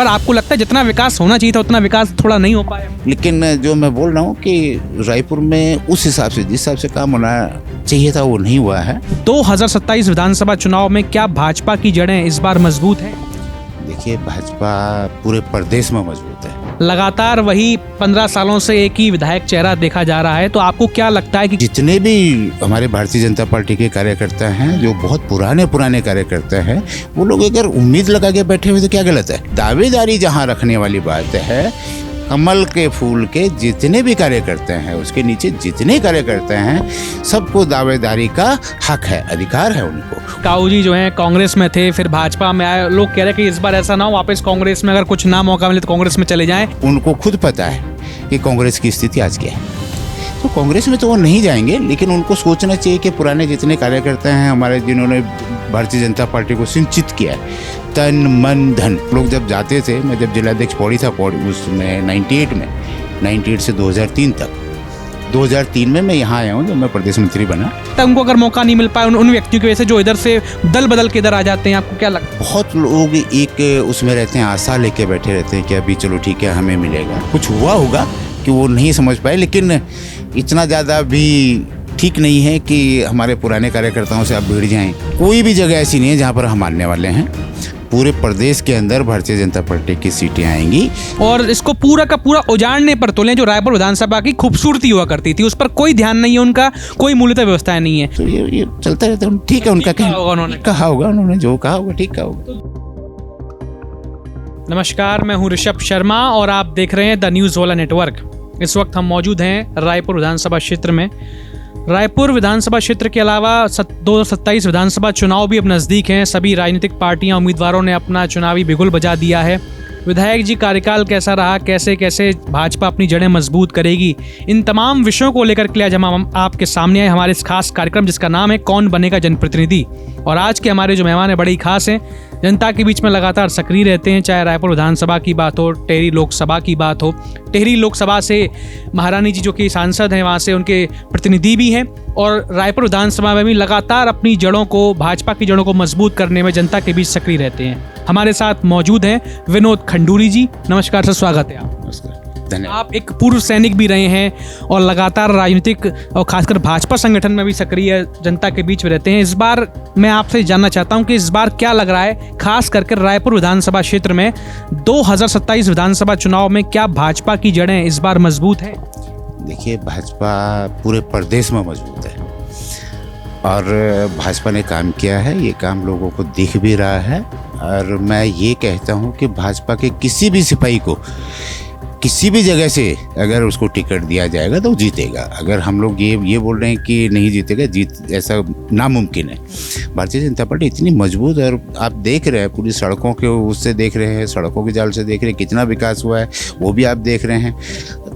पर आपको लगता है जितना विकास होना चाहिए था उतना विकास थोड़ा नहीं हो पाया? लेकिन जो मैं बोल रहा हूँ कि रायपुर में उस हिसाब से जिस हिसाब से काम होना चाहिए था वो नहीं हुआ है। 2027 विधानसभा चुनाव में क्या भाजपा की जड़ें इस बार मजबूत हैं? देखिए, भाजपा पूरे प्रदेश में मजबूत है। लगातार वही 15 सालों से एक ही विधायक चेहरा देखा जा रहा है, तो आपको क्या लगता है कि जितने भी हमारे भारतीय जनता पार्टी के कार्यकर्ता हैं, जो बहुत पुराने कार्यकर्ता हैं, वो लोग अगर उम्मीद लगा के बैठे हुए तो क्या गलत है? दावेदारी जहाँ रखने वाली बात है, कमल के फूल के जितने भी कार्यकर्ता हैं, उसके नीचे जितने कार्यकर्ता हैं, सबको दावेदारी का हक है, अधिकार है उनको। काऊ जी जो हैं कांग्रेस में थे, फिर भाजपा में आए, लोग कह रहे हैं कि इस बार ऐसा ना हो वापस कांग्रेस में, अगर कुछ ना मौका मिले तो कांग्रेस में चले जाएं। उनको खुद पता है कि कांग्रेस की स्थिति आज क्या है, तो कांग्रेस में तो वो नहीं जाएंगे। लेकिन उनको सोचना चाहिए कि पुराने जितने कार्यकर्ता हैं हमारे, जिन्होंने भारतीय जनता पार्टी को सिंचित किया है तन मन धन, लोग जब जाते थे, मैं जब जिलाध्यक्ष पौड़ी था, उसमें 98 से 2003 तक, 2003 में मैं यहाँ आया हूँ जब मैं प्रदेश मंत्री बना। तब उनको अगर मौका नहीं मिल पाया उन व्यक्तियों की वजह से जो इधर से दल बदल के इधर आ जाते हैं, आपको क्या लगता है? बहुत लोग एक उसमें रहते हैं, आशा लेके बैठे रहते हैं कि अभी चलो ठीक है हमें मिलेगा, कुछ हुआ होगा कि वो नहीं समझ पाए। लेकिन इतना ज़्यादा भी ठीक नहीं है कि हमारे पुराने कार्यकर्ताओं से आप भिड़ जाएं। कोई भी जगह ऐसी नहीं है जहाँ पर हम आने वाले हैं। पूरे प्रदेश के अंदर भारतीय जनता पार्टी की सीटें आएंगी। और इसको पूरा का पूरा उजाड़ने पर तुले जो रायपुर विधानसभा की खूबसूरती हुआ करती थी, उस पर कोई ध्यान नहीं है उनका, कोई मूलतः व्यवस्थाएं नहीं है। तो ये चलता रहता है। ठीक है, उनका कहा होगा उन्होंने, जो कहा होगा ठीक कहा होगा। नमस्कार, मैं हूँ ऋषभ शर्मा और आप देख रहे हैं द न्यूज़ वाला नेटवर्क। इस वक्त हम मौजूद हैं रायपुर विधानसभा क्षेत्र में। रायपुर विधानसभा क्षेत्र के अलावा 2027 विधानसभा चुनाव भी अब नज़दीक हैं। सभी राजनीतिक पार्टियां, उम्मीदवारों ने अपना चुनावी बिगुल बजा दिया है। विधायक जी कार्यकाल कैसा रहा, कैसे कैसे भाजपा अपनी जड़ें मजबूत करेगी, इन तमाम विषयों को लेकर के आज हम आपके सामने आए हमारे इस खास कार्यक्रम जिसका नाम है कौन बनेगा जनप्रतिनिधि। और आज के हमारे जो मेहमान हैं बड़े ही खास हैं, जनता के बीच में लगातार सक्रिय रहते हैं, चाहे रायपुर विधानसभा की बात हो, टिहरी लोकसभा की बात हो। टिहरी लोकसभा से महारानी जी जो कि सांसद हैं, वहाँ से उनके प्रतिनिधि भी हैं, और रायपुर विधानसभा में भी लगातार अपनी जड़ों को, भाजपा की जड़ों को मजबूत करने में जनता के बीच सक्रिय रहते हैं। हमारे साथ मौजूद हैं विनोद खंडूरी जी। नमस्कार सर, स्वागत है आप। नमस्कार, धन्यवाद। आप एक पूर्व सैनिक भी रहे हैं और लगातार राजनीतिक और खासकर भाजपा संगठन में भी सक्रिय जनता के बीच में रहते हैं। इस बार मैं आपसे जानना चाहता हूं कि इस बार क्या लग रहा है, खास करके रायपुर विधानसभा क्षेत्र में 2027 विधानसभा चुनाव में क्या भाजपा की जड़ें इस बार मजबूत हैं? देखिए, भाजपा पूरे प्रदेश में मजबूत है और भाजपा ने काम किया है, ये काम लोगों को दिख भी रहा है। और मैं ये कहता हूँ कि भाजपा के किसी भी सिपाही को किसी भी जगह से अगर उसको टिकट दिया जाएगा तो जीतेगा। अगर हम लोग ये बोल रहे हैं कि नहीं जीतेगा, जीत ऐसा नामुमकिन है। भारतीय जनता पार्टी इतनी मजबूत है, और आप देख रहे हैं पूरी सड़कों के उससे देख रहे हैं, सड़कों के जाल से देख रहे हैं कितना विकास हुआ है, वो भी आप देख रहे हैं।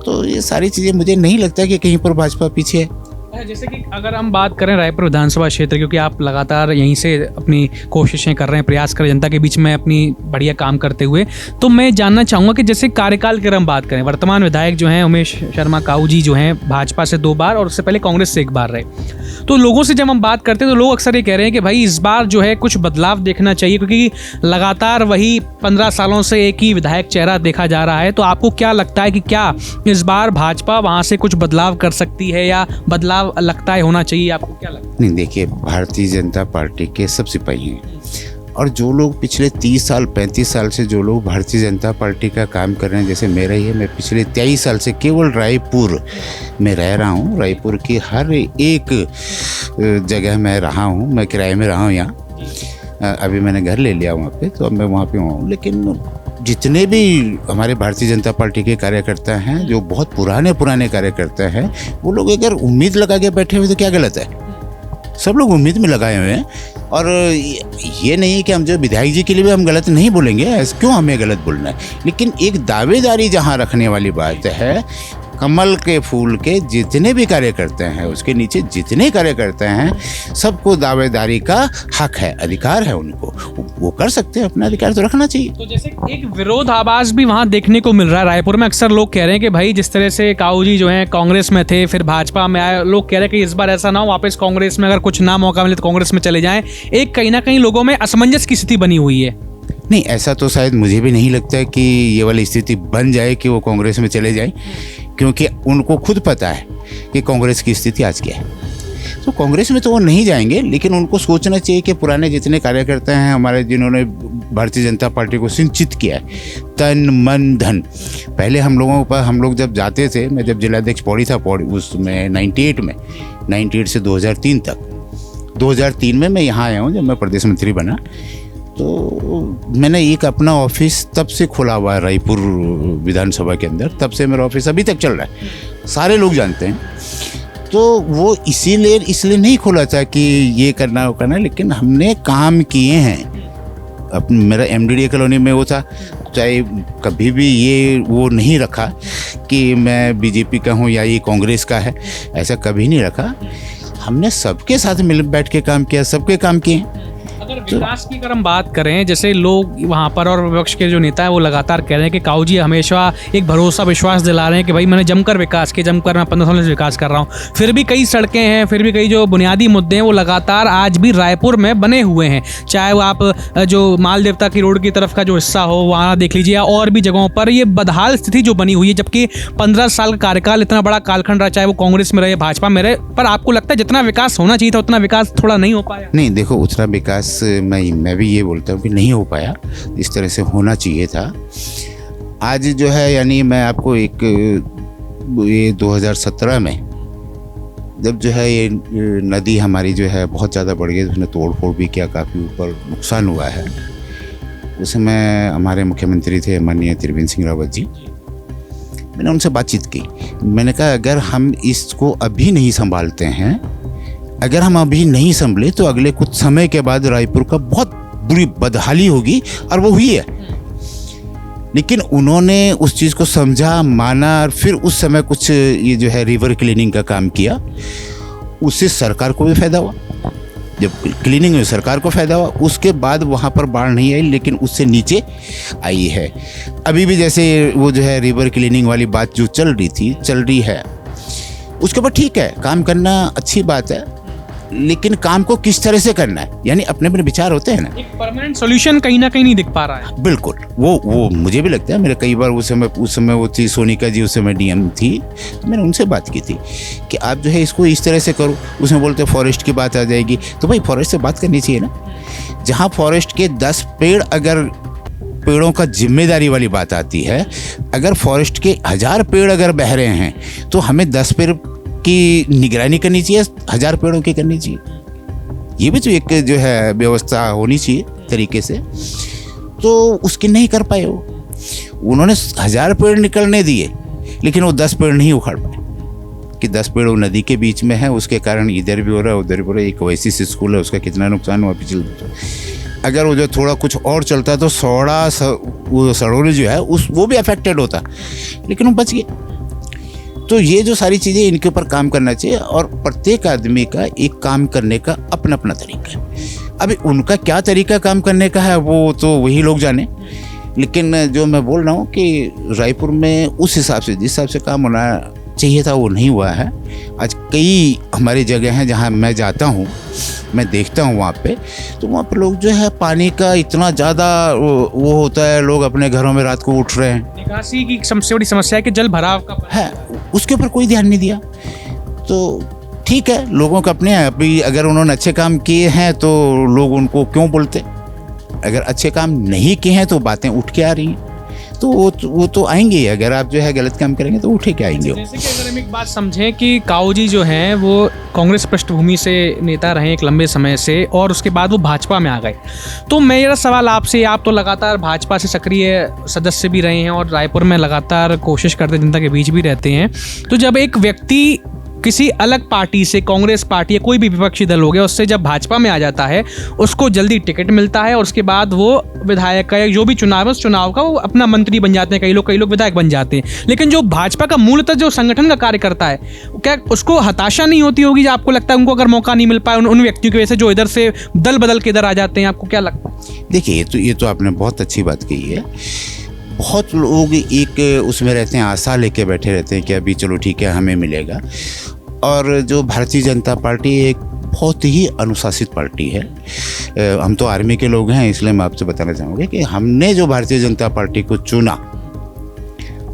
तो ये सारी चीज़ें मुझे नहीं लगता कि कहीं पर भाजपा पीछे है। जैसे कि अगर हम बात करें रायपुर विधानसभा क्षेत्र, क्योंकि आप लगातार यहीं से अपनी कोशिशें कर रहे हैं, प्रयास कर रहे हैं जनता के बीच में अपनी बढ़िया काम करते हुए, तो मैं जानना चाहूँगा कि जैसे कार्यकाल की हम बात करें, वर्तमान विधायक जो हैं उमेश शर्मा काऊ जी जो हैं भाजपा से 2 बार और उससे पहले कांग्रेस से 1 बार रहे, तो लोगों से जब हम बात करते हैं तो लोग अक्सर ये कह रहे हैं कि भाई इस बार जो है कुछ बदलाव देखना चाहिए, क्योंकि लगातार वही 15 सालों से एक ही विधायक चेहरा देखा जा रहा है। तो आपको क्या लगता है कि क्या इस बार भाजपा वहाँ से कुछ बदलाव कर सकती है, या बदलाव लगता है होना चाहिए? आपको क्या लगता है? नहीं, देखिए, भारतीय जनता पार्टी के सब सिपाही हैं, और जो लोग पिछले 30 साल 35 साल से जो लोग भारतीय जनता पार्टी का काम कर रहे हैं, जैसे मेरा ही है, मैं पिछले 23 साल से केवल रायपुर में रह रहा हूँ। रायपुर की हर एक जगह मैं रहा हूँ, मैं किराए में रहा हूँ यहाँ। अभी मैंने घर ले लिया वहाँ पे, तो अब मैं वहाँ पे हूँ। लेकिन जितने भी हमारे भारतीय जनता पार्टी के कार्यकर्ता हैं, जो बहुत पुराने कार्यकर्ता हैं, वो लोग अगर उम्मीद लगा के बैठे हुए तो क्या गलत है? सब लोग उम्मीद में लगाए हुए हैं। और ये नहीं है कि हम जो विधायक जी के लिए भी हम गलत नहीं बोलेंगे, ऐसे क्यों हमें गलत बोलना है? लेकिन एक दावेदारी जहाँ रखने वाली बात है, कमल के फूल के जितने भी कार्यकर्ता हैं, उसके नीचे जितने कार्यकर्ता हैं, सबको दावेदारी का हक है, अधिकार है उनको। वो कर सकते हैं, अपना अधिकार तो रखना चाहिए। तो जैसे एक विरोधाभास भी वहाँ देखने को मिल रहा है रायपुर में। अक्सर लोग कह रहे हैं कि भाई जिस तरह से काऊ जी जो हैं कांग्रेस में थे, फिर भाजपा में आए, लोग कह रहे हैं कि इस बार ऐसा ना हो वापस कांग्रेस में, अगर कुछ ना मौका मिले तो कांग्रेस में चले जाएं। एक कहीं ना कहीं लोगों में असमंजस की स्थिति बनी हुई है। नहीं, ऐसा तो शायद मुझे भी नहीं लगता है कि ये वाली स्थिति बन जाए कि वो कांग्रेस में चले जाए, क्योंकि उनको खुद पता है कि कांग्रेस की स्थिति आज क्या है। तो कांग्रेस में तो वो नहीं जाएंगे, लेकिन उनको सोचना चाहिए कि पुराने जितने कार्यकर्ता हैं हमारे, जिन्होंने भारतीय जनता पार्टी को सिंचित किया है तन मन धन, पहले हम लोग जब जाते थे, मैं जब जिलाध्यक्ष पौड़ी था, पौड़ी उसमें 98 से 2003 तक, 2003 में मैं यहाँ आया हूँ जब मैं प्रदेश मंत्री बना, तो मैंने एक अपना ऑफिस तब से खोला हुआ है रायपुर विधानसभा के अंदर, तब से मेरा ऑफिस अभी तक चल रहा है, सारे लोग जानते हैं। तो वो इसलिए नहीं खोला था कि ये करना वो करना, लेकिन हमने काम किए हैं। मेरा MDDA कॉलोनी में वो था, चाहे कभी भी ये वो नहीं रखा कि मैं बीजेपी का हूँ या ये कांग्रेस का है, ऐसा कभी नहीं रखा। हमने सबके साथ मिल बैठ के काम किया, सबके काम किए। अगर विकास की अगर हम बात करें, जैसे लोग वहाँ पर और विपक्ष के जो नेता है वो लगातार कह रहे हैं कि काऊ जी हमेशा एक भरोसा विश्वास दिला रहे हैं कि भाई मैंने जमकर विकास किया, जमकर मैं 15 साल से विकास कर रहा हूँ। फिर भी कई सड़कें हैं, फिर भी कई जो बुनियादी मुद्दे हैं वो लगातार आज भी रायपुर में बने हुए हैं। चाहे वो आप जो माल देवता की रोड की तरफ का जो हिस्सा हो वहाँ देख लीजिए, और भी जगहों पर ये बदहाल स्थिति जो बनी हुई है, जबकि 15 साल का कार्यकाल इतना बड़ा कालखंड रहा, चाहे वो कांग्रेस में रहे, भाजपा में रहे, पर आपको लगता है जितना विकास होना चाहिए था उतना विकास थोड़ा नहीं हो पाया? नहीं, देखो, उतना विकास मैं भी ये बोलता हूँ कि नहीं हो पाया इस तरह से होना चाहिए था। आज जो है, यानी मैं आपको ये 2017 में जब जो है ये नदी हमारी जो है बहुत ज़्यादा बढ़ गई, उसने तोड़ फोड़ भी किया, काफ़ी ऊपर नुकसान हुआ है। उस समय हमारे मुख्यमंत्री थे माननीय त्रिवेंद्र सिंह रावत जी। मैंने उनसे बातचीत की, मैंने कहा अगर हम इसको अभी नहीं संभालते हैं, अगर हम अभी नहीं संभले तो अगले कुछ समय के बाद रायपुर का बहुत बुरी बदहाली होगी, और वो हुई है। लेकिन उन्होंने उस चीज़ को समझा, माना, और फिर उस समय कुछ ये जो है रिवर क्लीनिंग का काम किया। उससे सरकार को भी फायदा हुआ, जब क्लीनिंग में सरकार को फायदा हुआ। उसके बाद वहाँ पर बाढ़ नहीं आई, लेकिन उससे नीचे आई है। अभी भी जैसे वो जो है रिवर क्लीनिंग वाली बात जो चल रही है, उसके ऊपर ठीक है, काम करना अच्छी बात है, लेकिन काम को किस तरह से करना है, यानी अपने अपने विचार होते हैं ना। एक परमानेंट सॉल्यूशन कहीं ना कहीं नहीं दिख पा रहा है। बिल्कुल, वो मुझे भी लगता है। मेरे कई बार उस समय वो थी सोनिका जी, उस समय DM थी, मैंने उनसे बात की थी कि आप जो है इसको इस तरह से करो। उसमें बोलते फॉरेस्ट की बात आ जाएगी, तो भाई फॉरेस्ट से बात करनी चाहिए ना। जहाँ फॉरेस्ट के 10 पेड़, अगर पेड़ों का जिम्मेदारी वाली बात आती है, अगर फॉरेस्ट के 1000 पेड़ अगर बह रहे हैं, तो हमें 10 पेड़ की निगरानी करनी चाहिए, 1000 पेड़ों की करनी चाहिए। ये भी तो एक जो है व्यवस्था होनी चाहिए तरीके से। तो उसकी नहीं कर पाए उन्होंने 1000 पेड़ निकलने दिए, लेकिन वो 10 पेड़ नहीं उखाड़ पाए कि 10 पेड़ वो नदी के बीच में है, उसके कारण इधर भी हो रहा है उधर भी हो रहा है। एक ओएसिस स्कूल है, उसका कितना नुकसान हुआ पिछले। अगर वो जो थोड़ा कुछ और चलता तो सड़ोली जो है वो भी अफेक्टेड होता, लेकिन वो बच गए। तो ये जो सारी चीज़ें, इनके ऊपर काम करना चाहिए, और प्रत्येक आदमी का एक काम करने का अपना अपना तरीका है। अभी उनका क्या तरीका काम करने का है वो तो वही लोग जाने, लेकिन जो मैं बोल रहा हूँ कि रायपुर में उस हिसाब से, जिस हिसाब से काम होना चाहिए था, वो नहीं हुआ है। आज कई हमारी जगह हैं जहाँ मैं जाता हूँ, मैं देखता हूँ वहाँ पे, तो वहाँ पर लोग जो है पानी का इतना ज़्यादा वो होता है, लोग अपने घरों में रात को उठ रहे हैं। निकासी की सबसे बड़ी समस्या है कि जल भराव का है, उसके ऊपर कोई ध्यान नहीं दिया। तो ठीक है, लोगों का अपने अभी अगर उन्होंने अच्छे काम किए हैं तो लोग उनको क्यों बोलते, अगर अच्छे काम नहीं किए हैं तो बातें उठ के आ रही हैं, तो वो तो आएंगे। अगर आप जो है गलत काम करेंगे तो उठे के आएंगे। जैसे कि अगर हम एक बात समझें कि काऊ जी जो हैं वो कांग्रेस पृष्ठभूमि से नेता रहे एक लंबे समय से, और उसके बाद वो भाजपा में आ गए, तो मेरा सवाल आपसे, आप तो लगातार भाजपा से सक्रिय सदस्य भी रहे हैं और रायपुर में लगातार कोशिश करते जनता के बीच भी रहते हैं, तो जब एक व्यक्ति किसी अलग पार्टी से, कांग्रेस पार्टी या कोई भी विपक्षी दल हो गया, उससे जब भाजपा में आ जाता है, उसको जल्दी टिकट मिलता है और उसके बाद वो विधायक का जो भी चुनाव है उस चुनाव का वो अपना मंत्री बन जाते हैं, कई लोग विधायक बन जाते हैं। लेकिन जो भाजपा का मूलतः जो संगठन का कार्य करता है, क्या उसको हताशा नहीं होती होगी? आपको लगता है उनको अगर मौका नहीं मिल पाए उन व्यक्तियों की वजह से जो इधर से दल बदल के इधर आ जाते हैं, आपको क्या लगता है? देखिए, ये तो आपने बहुत अच्छी बात कही है। बहुत लोग एक उसमें रहते हैं, आशा लेके बैठे रहते हैं कि अभी चलो ठीक है हमें मिलेगा। और जो भारतीय जनता पार्टी एक बहुत ही अनुशासित पार्टी है। हम तो आर्मी के लोग हैं, इसलिए मैं आपसे बताना चाहूँगा कि हमने जो भारतीय जनता पार्टी को चुना,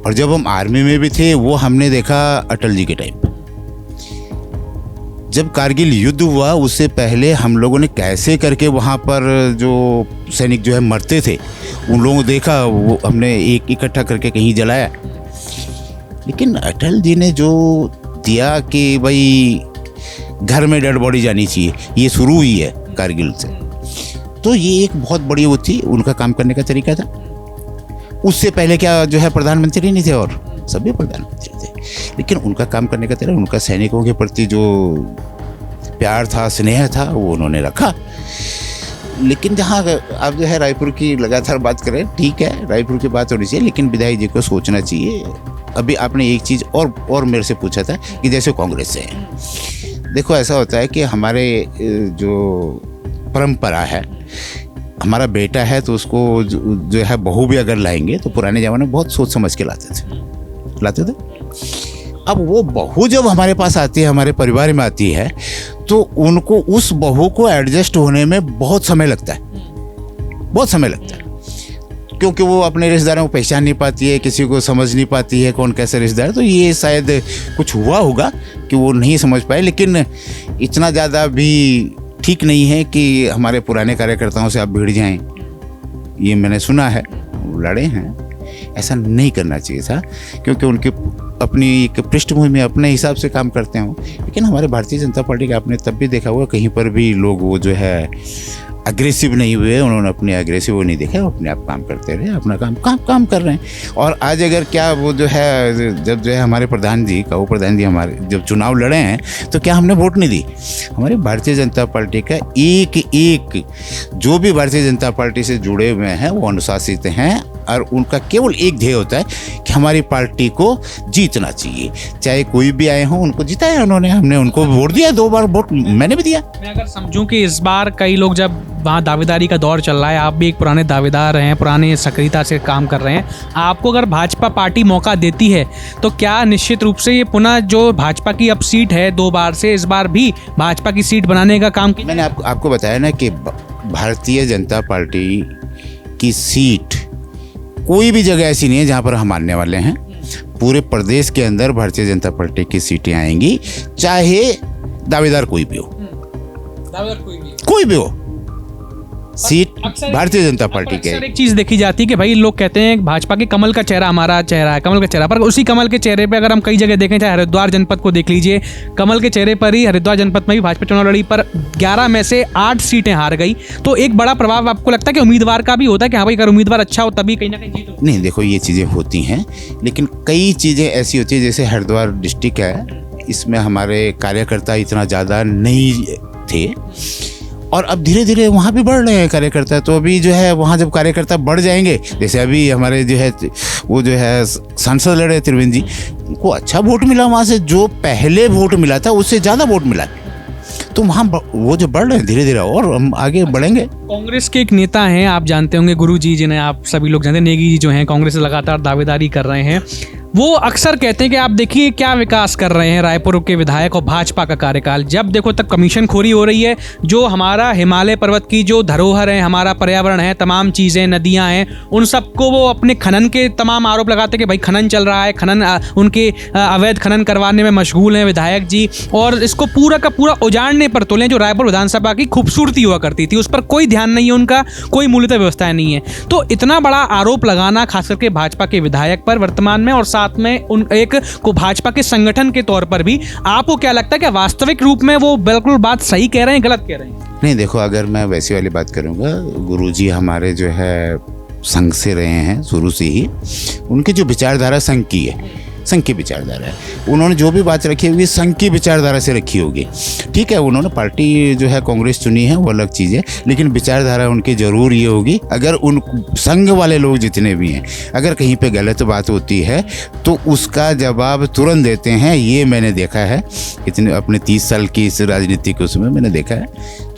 और जब हम आर्मी में भी थे वो हमने देखा अटल जी के टाइम पर। जब कारगिल युद्ध हुआ उससे पहले हम लोगों ने कैसे करके वहाँ पर जो सैनिक जो है मरते थे उन लोगों को देखा, वो हमने एक इकट्ठा करके कहीं जलाया। लेकिन अटल जी ने जो दिया कि भाई घर में डेड बॉडी जानी चाहिए, ये शुरू हुई है कारगिल से, तो ये एक बहुत बड़ी वो थी, उनका काम करने का तरीका था। उससे पहले क्या जो है प्रधानमंत्री नहीं थे, और सभी प्रधानमंत्री थे, लेकिन उनका काम करने का तरीका, उनका सैनिकों के प्रति जो प्यार था, स्नेह था, वो उन्होंने रखा। लेकिन जहाँ आप जो है रायपुर की लगातार बात करें, ठीक है रायपुर की बात होनी चाहिए, लेकिन विधायक जी को सोचना चाहिए। अभी आपने एक चीज़ और मेरे से पूछा था कि जैसे कांग्रेस से है, देखो ऐसा होता है कि हमारे जो परंपरा है, हमारा बेटा है तो उसको जो है बहू भी अगर लाएंगे तो पुराने ज़माने में बहुत सोच समझ के लाते थे। अब वो बहू जब हमारे पास आती है, हमारे परिवार में आती है, तो उनको उस बहू को एडजस्ट होने में बहुत समय लगता है, क्योंकि वो अपने रिश्तेदारों को पहचान नहीं पाती है, किसी को समझ नहीं पाती है कौन कैसे रिश्तेदार। तो ये शायद कुछ हुआ होगा कि वो नहीं समझ पाए, लेकिन इतना ज़्यादा भी ठीक नहीं है कि हमारे पुराने कार्यकर्ताओं से आप भिड़ जाएं। ये मैंने सुना है, लड़े हैं, ऐसा नहीं करना चाहिए था, क्योंकि उनकी अपनी एक पृष्ठभूमि में अपने हिसाब से काम करते हैं। लेकिन हमारे भारतीय जनता पार्टी का आपने तब भी देखा होगा, कहीं पर भी लोग वो जो है अग्रेसिव नहीं हुए, उन्होंने अपने अग्रेसिव वो नहीं देखा, वो अपने आप काम करते रहे, अपना काम कर रहे हैं। और आज अगर क्या वो जो है, जब जो है हमारे प्रधान जी हमारे जब चुनाव लड़े हैं, तो क्या हमने वोट नहीं दी? हमारी भारतीय जनता पार्टी का एक जो भी भारतीय जनता पार्टी से जुड़े हुए हैं वो अनुशासित हैं, और उनका केवल एक ध्येय होता है कि हमारी पार्टी को जीतना चाहिए, चाहे कोई भी आए हों, उनको जिताया उन्होंने, हमने उनको वोट दिया, 2 बार वोट मैंने भी दिया। मैं अगर समझूं कि इस बार कई लोग, जब वहाँ दावेदारी का दौर चल रहा है, आप भी एक पुराने दावेदार हैं, पुराने सक्रियता से काम कर रहे हैं, आपको अगर भाजपा पार्टी मौका देती है तो क्या निश्चित रूप से ये पुनः जो भाजपा की अब सीट है 2 बार से, इस बार भी भाजपा की सीट बनाने का काम किया? मैंने आपको बताया ना कि भारतीय जनता पार्टी की सीट कोई भी जगह ऐसी नहीं है जहाँ पर हम आने वाले हैं। पूरे प्रदेश के अंदर भारतीय जनता पार्टी की सीटें आएंगी, चाहे दावेदार कोई भी हो, सीट भारतीय जनता पार्टी के। एक चीज देखी जाती है कि भाई लोग कहते हैं भाजपा के कमल का चेहरा हमारा चेहरा है, कमल का चेहरा, पर उसी कमल के चेहरे पे अगर हम कई जगह देखें, चाहे हरिद्वार जनपद को देख लीजिए, कमल के चेहरे पर ही हरिद्वार जनपद में भी भाजपा चुनाव लड़ी, पर 11 में से 8 सीटें हार गई। तो एक बड़ा प्रभाव आपको लगता है कि उम्मीदवार का भी होता है कि हाँ भाई अगर उम्मीदवार अच्छा हो तभी कहीं ना कहीं जीत हो? नहीं, देखो ये चीज़ें होती हैं, लेकिन कई चीज़ें ऐसी होती है, जैसे हरिद्वार डिस्ट्रिक्ट है, इसमें हमारे कार्यकर्ता इतना ज़्यादा नहीं थे, और अब धीरे धीरे वहाँ भी बढ़ रहे हैं कार्यकर्ता। तो अभी जो है वहाँ जब कार्यकर्ता बढ़ जाएंगे, जैसे अभी हमारे जो है वो जो है सांसद लड़े त्रिवेंद्र जी, उनको अच्छा वोट मिला, वहाँ से जो पहले वोट मिला था उससे ज़्यादा वोट मिला, तो वहाँ वो जो बढ़ रहे हैं धीरे धीरे, और हम आगे बढ़ेंगे। कांग्रेस के एक नेता हैं, आप जानते होंगे, गुरु जी, जिन्हें आप सभी लोग जानते हैं, नेगी जी, जो हैं कांग्रेस से लगातार दावेदारी कर रहे हैं, वो अक्सर कहते हैं कि आप देखिए क्या विकास कर रहे हैं रायपुर के विधायक और भाजपा का कार्यकाल, जब देखो तब कमीशन खोरी हो रही है। जो हमारा हिमालय पर्वत की जो धरोहर है, हमारा पर्यावरण है, तमाम चीज़ें, नदियां हैं, उन सबको वो अपने खनन के तमाम आरोप लगाते हैं कि भाई खनन चल रहा है, खनन उनके अवैध खनन करवाने में मशगूल हैं विधायक जी, और इसको पूरा का पूरा उजाड़ने पर तुले। जो रायपुर विधानसभा की खूबसूरती हुआ करती थी, उस पर कोई ध्यान नहीं है, उनका कोई मूलतः व्यवस्था नहीं है। तो इतना बड़ा आरोप लगाना खास करके भाजपा के विधायक पर वर्तमान में, और साथ में उन एक को भाजपा के संगठन के तौर पर भी, आपको क्या लगता है कि वास्तविक रूप में वो बिल्कुल बात सही कह रहे हैं, गलत कह रहे हैं? नहीं, देखो अगर मैं वैसी वाली बात करूंगा, गुरुजी हमारे जो है संघ से रहे हैं शुरू से ही, उनकी जो विचारधारा संघ की है, संघ की विचारधारा है, उन्होंने जो भी बात रखी होगी संघ की विचारधारा से रखी होगी। ठीक है, उन्होंने पार्टी जो है कांग्रेस चुनी है, वो अलग चीज़ है, लेकिन विचारधारा उनकी जरूर ये होगी। अगर उन संघ वाले लोग जितने भी हैं, अगर कहीं पे गलत बात होती है तो उसका जवाब तुरंत देते हैं। ये मैंने देखा है, इतने अपने 30 साल की इस राजनीति के उसमें मैंने देखा है।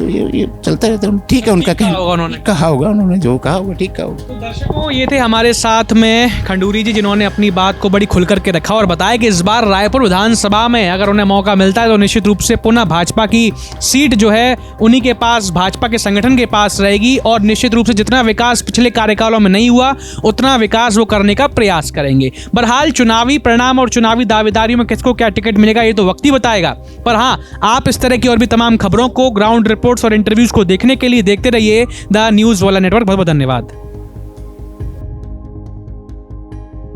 तो ये चलता रहता है। ठीक है, उनका कहा होगा उन्होंने। कहा होगा उन्होंने, जो कहा होगा ठीक कहा होगा। तो दर्शकों, ये थे हमारे साथ में खंडूरी जी, जिन्होंने अपनी बात को बड़ी खुल करके रखा और बताया कि इस बार रायपुर विधानसभा में अगर उन्हें मौका मिलता है तो निश्चित रूप से पुनः भाजपा की सीट जो है उन्हीं के पास, भाजपा के संगठन के पास रहेगी और निश्चित रूप से जितना विकास पिछले कार्यकालों में नहीं हुआ उतना विकास वो करने का प्रयास करेंगे। बहरहाल चुनावी परिणाम और चुनावी दावेदारियों में किसको क्या टिकट मिलेगा ये तो वक्त ही बताएगा। पर हाँ, आप इस तरह की और भी तमाम खबरों को, ग्राउंड रिपोर्ट्स और इंटरव्यूज को देखने के लिए देखते रहिए द न्यूज़ वाला नेटवर्क। बहुत बहुत धन्यवाद।